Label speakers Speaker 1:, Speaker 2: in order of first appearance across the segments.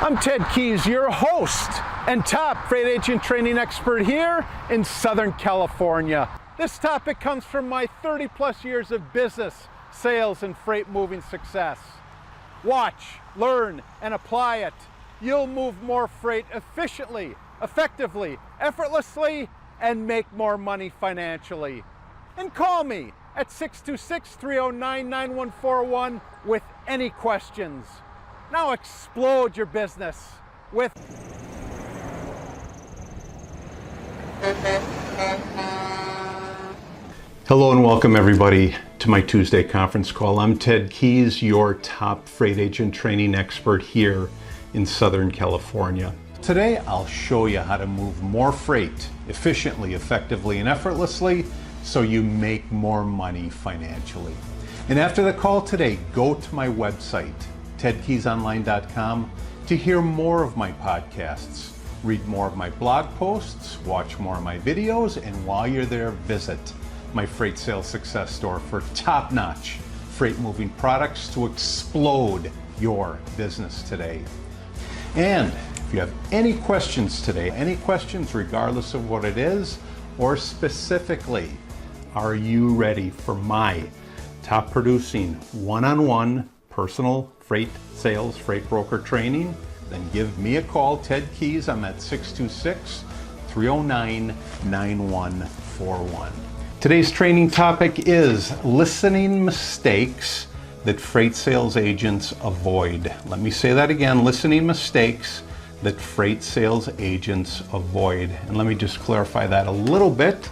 Speaker 1: I'm Ted Keys, your host and top freight agent training expert here in Southern California. This topic comes from my 30 plus years of business, sales, and freight moving success. Watch, learn, and apply it. You'll move more freight efficiently, effectively, effortlessly, and make more money financially. And call me at 626-309-9141 with any questions. Now explode your business with...
Speaker 2: Hello and welcome everybody to my Tuesday conference call. I'm Ted Keys, your top freight agent training expert here in Southern California. Today I'll show you how to move more freight efficiently, effectively, and effortlessly so you make more money financially. And after the call today, go to my website, tedkeysonline.com, to hear more of my podcasts, read more of my blog posts, watch more of my videos, and while you're there, visit my Freight Sales Success Store for top-notch freight moving products to explode your business today. And if you have any questions today, any questions regardless of what it is, or specifically, are you ready for my top producing one-on-one personal freight sales, freight broker training, then give me a call, Ted Keys. I'm at 626-309-9141. Today's training topic is listening mistakes that freight sales agents avoid. Let me say that again, listening mistakes that freight sales agents avoid. And let me just clarify that a little bit.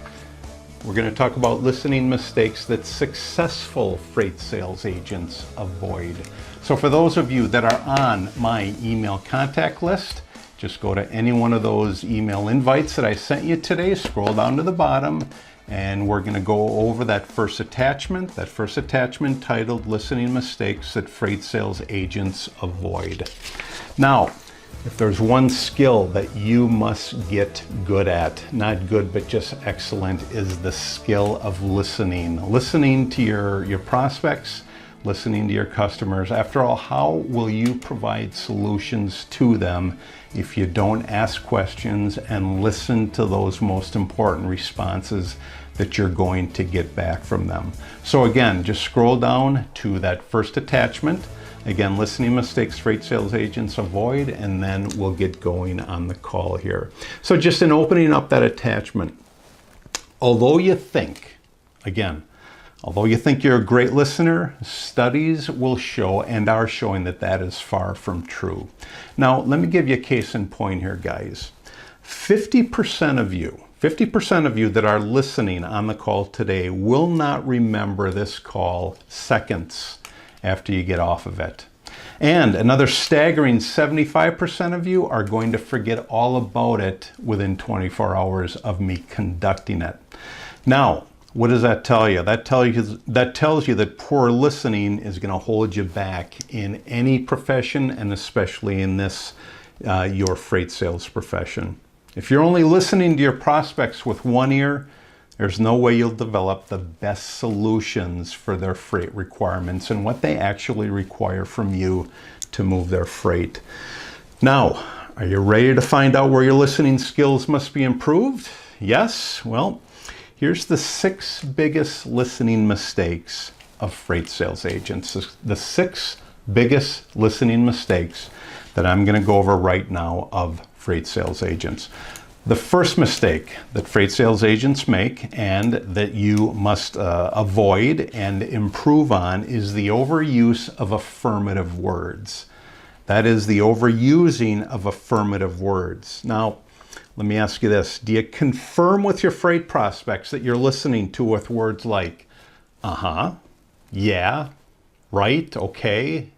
Speaker 2: We're going to talk about listening mistakes that successful freight sales agents avoid. So for those of you that are on my email contact list, just go to any one of those email invites that I sent you today, scroll down to the bottom, and we're going to go over that first attachment titled Listening Mistakes That Freight Sales Agents Avoid. Now, if there's one skill that you must get good at, not good, but just excellent, is the skill of listening. Listening to your prospects, listening to your customers. After all, how will you provide solutions to them if you don't ask questions and listen to those most important responses that you're going to get back from them? So again, just scroll down to that first attachment. Again, listening mistakes freight sales agents avoid, and then we'll get going on the call here. So just in opening up that attachment, although you think you're a great listener, studies will show and are showing that that is far from true. Now, let me give you a case in point here, guys. 50% of you that are listening on the call today will not remember this call seconds after you get off of it. And another staggering 75% of you are going to forget all about it within 24 hours of me conducting it. Now, what does that tell you? That tells you that poor listening is going to hold you back in any profession, and especially in this, your freight sales profession. If you're only listening to your prospects with one ear, there's no way you'll develop the best solutions for their freight requirements and what they actually require from you to move their freight. Now, are you ready to find out where your listening skills must be improved? Yes? Well, here's the 6 biggest listening mistakes of freight sales agents. The 6 biggest listening mistakes that I'm going to go over right now of freight sales agents. The first mistake that freight sales agents make and that you must avoid and improve on is the overuse of affirmative words. That is the overusing of affirmative words. Now, let me ask you this. Do you confirm with your freight prospects that you're listening to with words like, yeah, right, okay,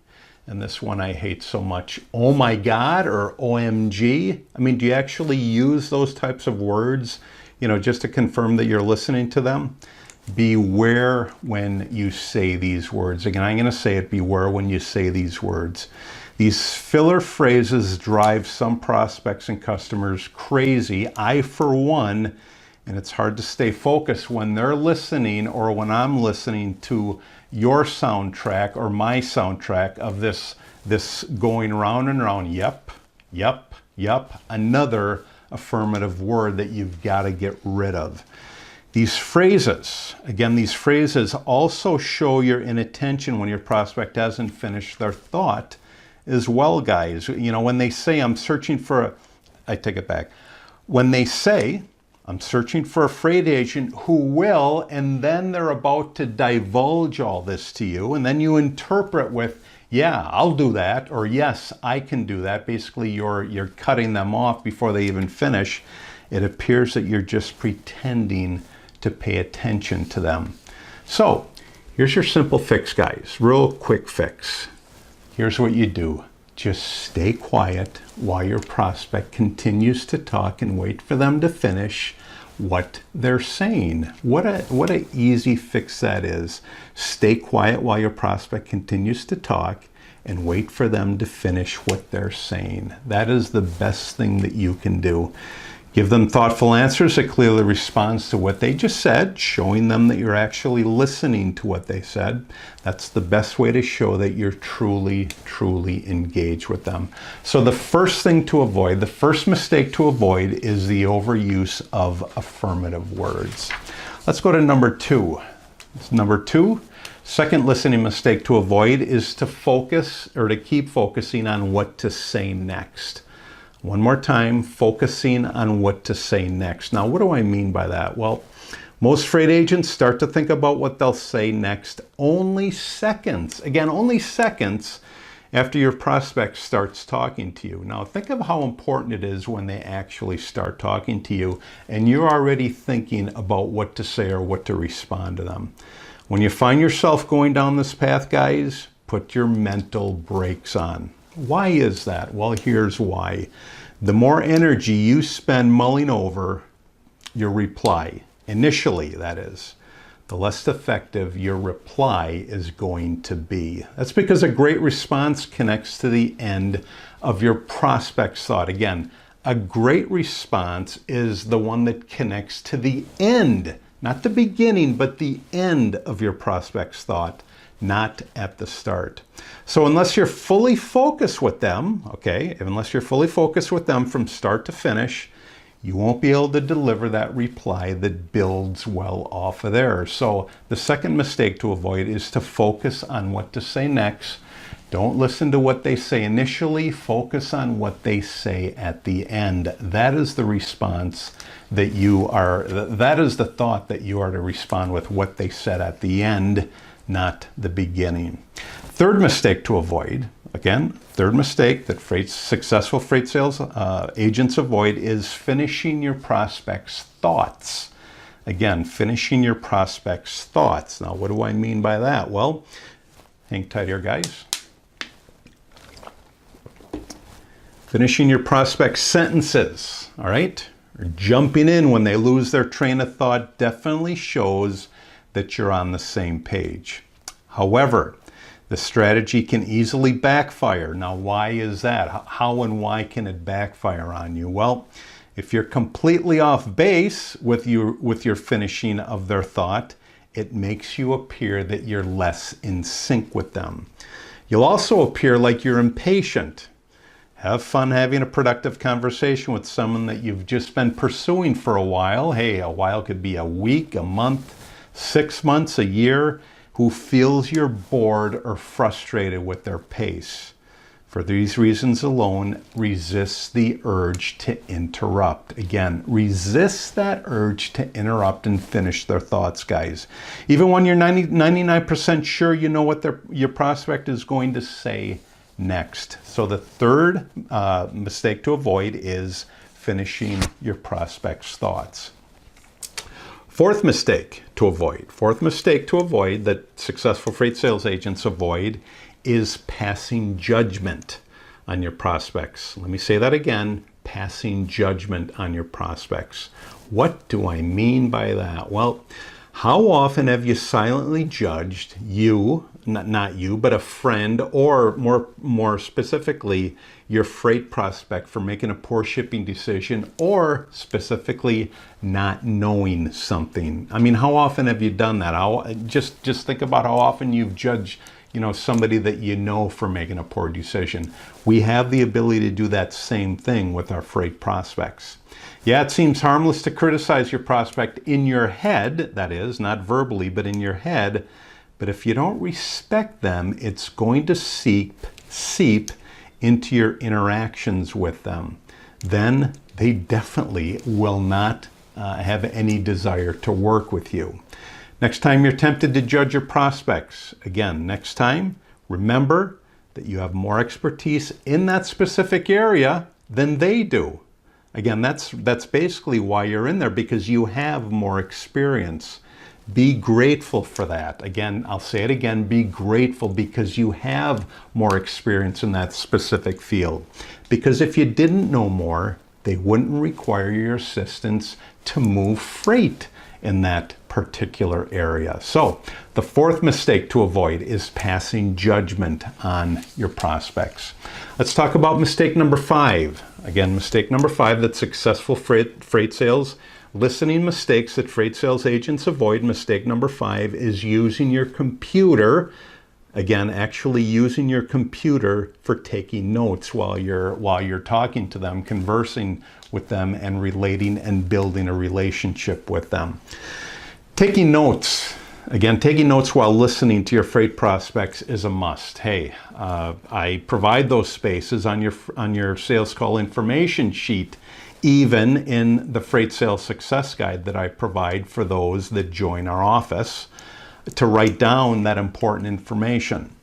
Speaker 2: and this one I hate so much, oh my God, or OMG? I mean, do you actually use those types of words, just to confirm that you're listening to them? Beware when you say these words. Again, I'm going to say it, beware when you say these words. These filler phrases drive some prospects and customers crazy. I, for one, and it's hard to stay focused when they're listening or when I'm listening to your soundtrack or my soundtrack of this going round and round. Yep, Yup, another affirmative word that you've got to get rid of. These phrases, again, these phrases also show your inattention when your prospect hasn't finished their thought as well, guys. You know, when they say, I'm searching for a, I take it back. When they say, I'm searching for a freight agent who will, and then they're about to divulge all this to you, and then you interpret with, yeah, I'll do that, or yes, I can do that. Basically, you're cutting them off before they even finish. It appears that you're just pretending to pay attention to them. So here's your simple fix, guys. Real quick fix. Here's what you do. Just stay quiet while your prospect continues to talk and wait for them to finish what they're saying. What a easy fix that is. Stay quiet while your prospect continues to talk and wait for them to finish what they're saying. That is the best thing that you can do. Give them thoughtful answers that clearly responds to what they just said, showing them that you're actually listening to what they said. That's the best way to show that you're truly engaged with them. So the first thing to avoid, the first mistake to avoid, is the overuse of affirmative words. Let's go to number two. Number two, second listening mistake to avoid is to focus or to keep focusing on what to say next. One more time, focusing on what to say next. Now, what do I mean by that? Well, most freight agents start to think about what they'll say next only seconds. Again, only seconds after your prospect starts talking to you. Now, think of how important it is when they actually start talking to you and you're already thinking about what to say or what to respond to them. When you find yourself going down this path, guys, put your mental brakes on. Why is that? Well, here's why. The more energy you spend mulling over your reply, initially that is, the less effective your reply is going to be. That's because a great response connects to the end of your prospect's thought. Again, a great response is the one that connects to the end, not the beginning, but the end of your prospect's thought, not at the start. So unless you're fully focused with them, okay, unless you're fully focused with them from start to finish, you won't be able to deliver that reply that builds well off of there. So the second mistake to avoid is to focus on what to say next. Don't listen to what they say initially, focus on what they say at the end. That is the response that that is the thought that you are to respond with, what they said at the end, not the beginning. Third mistake to avoid, again, third mistake that successful freight sales agents avoid is finishing your prospect's thoughts. Again, finishing your prospect's thoughts. Now, what do I mean by that? Well, hang tight here, guys. Finishing your prospect's sentences, all right? Or jumping in when they lose their train of thought definitely shows that you're on the same page. However, the strategy can easily backfire. Now, why is that? How and why can it backfire on you? Well, if you're completely off base with your finishing of their thought, it makes you appear that you're less in sync with them. You'll also appear like you're impatient. Have fun having a productive conversation with someone that you've just been pursuing for a while. Hey, a while could be a week, a month, 6 months, a year, who feels you're bored or frustrated with their pace. For these reasons alone, resist the urge to interrupt. Again, resist that urge to interrupt and finish their thoughts, guys. Even when you're 99% sure you know what your prospect is going to say next. So the third mistake to avoid is finishing your prospect's thoughts. Fourth mistake to avoid that successful freight sales agents avoid is passing judgment on your prospects. Let me say that again, passing judgment on your prospects. What do I mean by that? Well, how often have you silently judged not you, but a friend, or more specifically, your freight prospect for making a poor shipping decision, or specifically not knowing something? I mean, how often have you done that? Just think about how often you've judged somebody that you know for making a poor decision. We have the ability to do that same thing with our freight prospects. Yeah, it seems harmless to criticize your prospect in your head, that is, not verbally, but in your head. But if you don't respect them, it's going to seep into your interactions with them. Then they definitely will not have any desire to work with you. Next time you're tempted to judge your prospects, again, next time, remember that you have more expertise in that specific area than they do. Again, that's basically why you're in there, because you have more experience. Be grateful for that. Again, I'll say it again, be grateful because you have more experience in that specific field. Because if you didn't know more, they wouldn't require your assistance to move freight in that particular area. So the fourth mistake to avoid is passing judgment on your prospects. Let's talk about mistake number 5. Again, mistake number 5 that successful freight sales listening mistakes that freight sales agents avoid. Mistake number 5 is using your computer. Again, actually using your computer for taking notes while you're talking to them, conversing with them, and relating and building a relationship with them. Taking notes. Again, taking notes while listening to your freight prospects is a must. Hey, I provide those spaces on your sales call information sheet, even in the Freight Sales Success Guide that I provide for those that join our office, to write down that important information.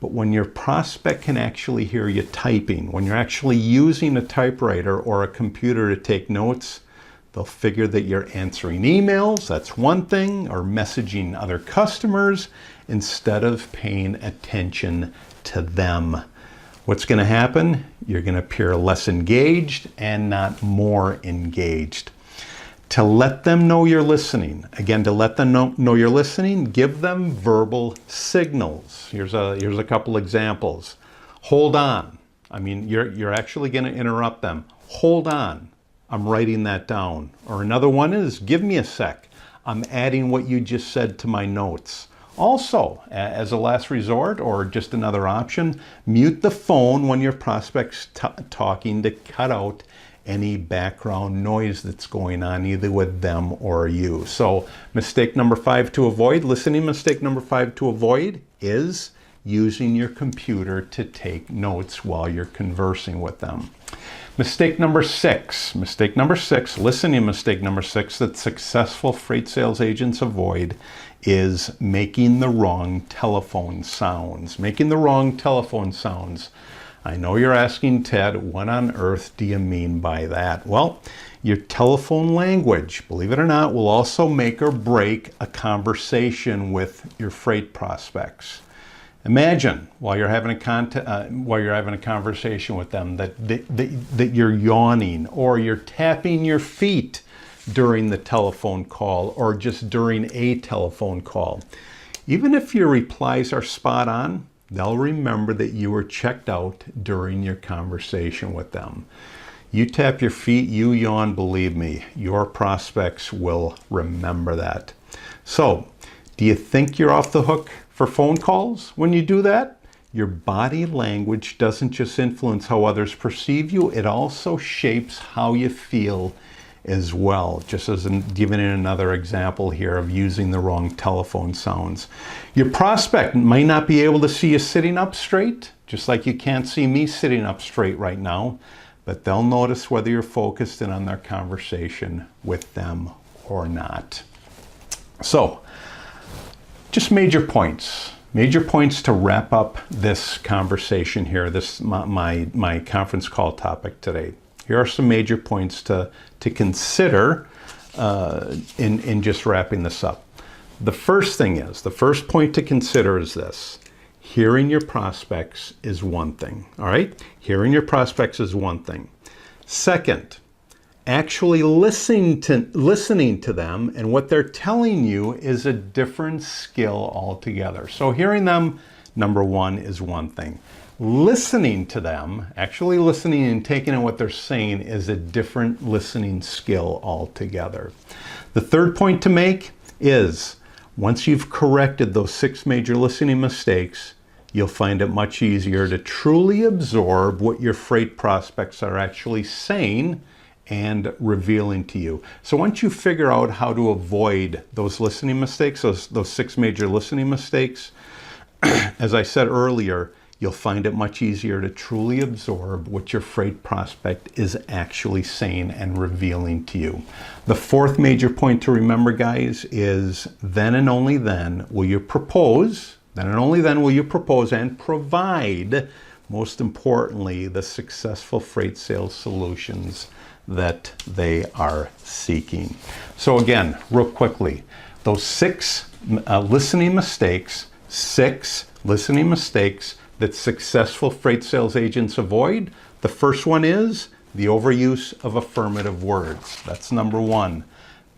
Speaker 2: But when your prospect can actually hear you typing, when you're actually using a typewriter or a computer to take notes, they'll figure that you're answering emails, that's one thing, or messaging other customers instead of paying attention to them. What's going to happen? You're going to appear less engaged and not more engaged. To let them know you're listening, again, to let them know you're listening, give them verbal signals. Here's a couple examples. Hold on. I mean, you're actually going to interrupt them. Hold on. I'm writing that down. Or another one is, give me a sec. I'm adding what you just said to my notes. Also, as a last resort or just another option, mute the phone when your prospect's talking to cut out any background noise that's going on either with them or you. So mistake number 5 to avoid, listening mistake number 5 to avoid is using your computer to take notes while you're conversing with them. Mistake number 6, listening mistake number 6 that successful freight sales agents avoid is making the wrong telephone sounds. Making the wrong telephone sounds. I know you're asking, Ted, what on earth do you mean by that? Well, your telephone language, believe it or not, will also make or break a conversation with your freight prospects. Imagine while you're having a conversation with them that you're yawning or you're tapping your feet during the telephone call or just during a telephone call. Even if your replies are spot on, they'll remember that you were checked out during your conversation with them. You tap your feet, you yawn, believe me, your prospects will remember that. So, do you think you're off the hook for phone calls when you do that? Your body language doesn't just influence how others perceive you, it also shapes how you feel as well. Just as giving in another example here of using the wrong telephone sounds. Your prospect might not be able to see you sitting up straight, just like you can't see me sitting up straight right now, but they'll notice whether you're focused in on their conversation with them or not. So, just major points to wrap up this conversation here, this my conference call topic today. Here are some major points to consider in just wrapping this up. The first point to consider is this. Hearing your prospects is one thing, all right? Hearing your prospects is one thing. Second, actually listening to them and what they're telling you is a different skill altogether. So hearing them, number 1, is one thing. Listening to them, actually listening and taking in what they're saying, is a different listening skill altogether. The third point to make is, once you've corrected those 6 major listening mistakes, you'll find it much easier to truly absorb what your freight prospects are actually saying and revealing to you. So once you figure out how to avoid those listening mistakes, those 6 major listening mistakes, as I said earlier, you'll find it much easier to truly absorb what your freight prospect is actually saying and revealing to you. The 4th major point to remember, guys, is then and only then will you propose, then and only then will you propose and provide, most importantly, the successful freight sales solutions that they are seeking. So again, real quickly, those 6 listening mistakes, 6 listening mistakes that successful freight sales agents avoid. The first one is the overuse of affirmative words. That's number 1.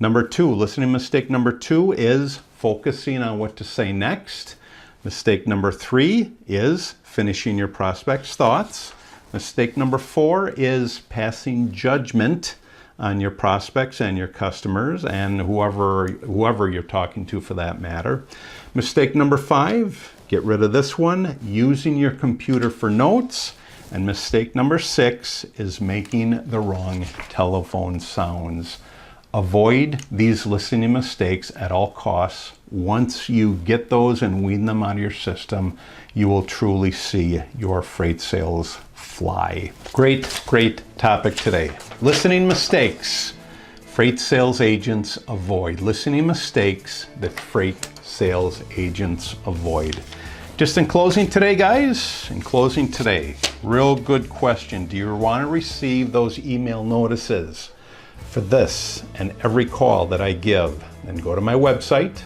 Speaker 2: Number 2, listening mistake number 2 is focusing on what to say next. Mistake number 3 is finishing your prospect's thoughts. Mistake number 4 is passing judgment on your prospects and your customers and whoever you're talking to for that matter. Mistake number 5, get rid of this one, using your computer for notes. And mistake number 6 is making the wrong telephone sounds. Avoid these listening mistakes at all costs. Once you get those and wean them out of your system, you will truly see your freight sales fly. Great topic today. Listening mistakes freight sales agents avoid. Listening mistakes that freight sales agents avoid. Just in closing today, guys, real good question. Do you want to receive those email notices for this and every call that I give? Then go to my website,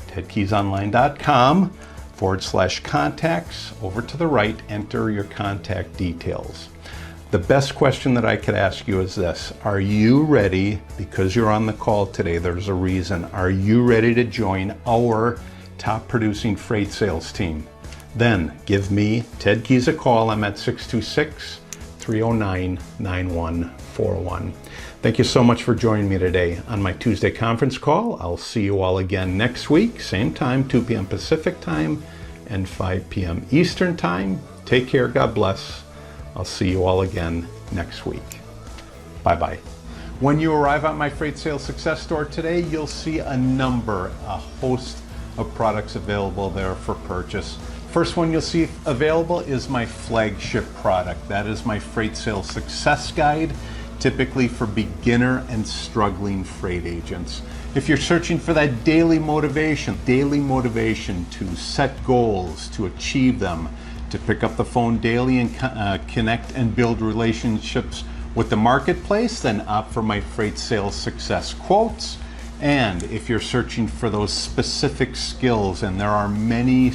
Speaker 2: tedkeysonline.com/contacts. Over to the right, enter your contact details. The best question that I could ask you is this: are you ready? Because you're on the call today, there's a reason. Are you ready to join our top producing freight sales team? Then give me, Ted Keys, a call. I'm at 626-309-9141. Thank you so much for joining me today on my Tuesday conference call. I'll see you all again next week, same time, 2 p.m. Pacific time and 5 p.m. Eastern time. Take care. God bless. I'll see you all again next week. Bye-bye. When you arrive at my Freight Sales Success Store today, you'll see a host of products available there for purchase. First one you'll see available is my flagship product. That is my Freight Sales Success Guide, typically for beginner and struggling freight agents. If you're searching for that daily motivation to set goals, to achieve them, to pick up the phone daily and connect and build relationships with the marketplace, then opt for my Freight Sales Success Quotes. And if you're searching for those specific skills, and there are many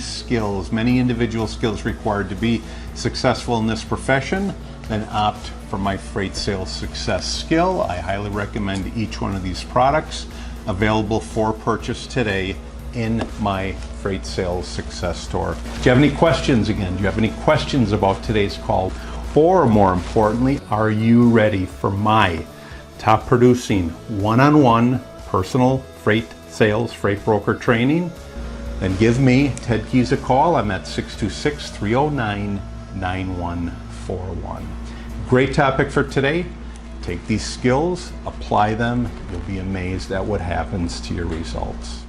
Speaker 2: individual skills required to be successful in this profession, then opt for my Freight Sales Success Skill. I highly recommend each one of these products, available for purchase today in my Freight Sales Success Store. Do you have any questions again? Do you have any questions about today's call? Or more importantly, are you ready for my top producing one-on-one personal freight sales, freight broker training? Then give me, Ted Keys, a call. I'm at 626-309-9141. Great topic for today. Take these skills, apply them. You'll be amazed at what happens to your results.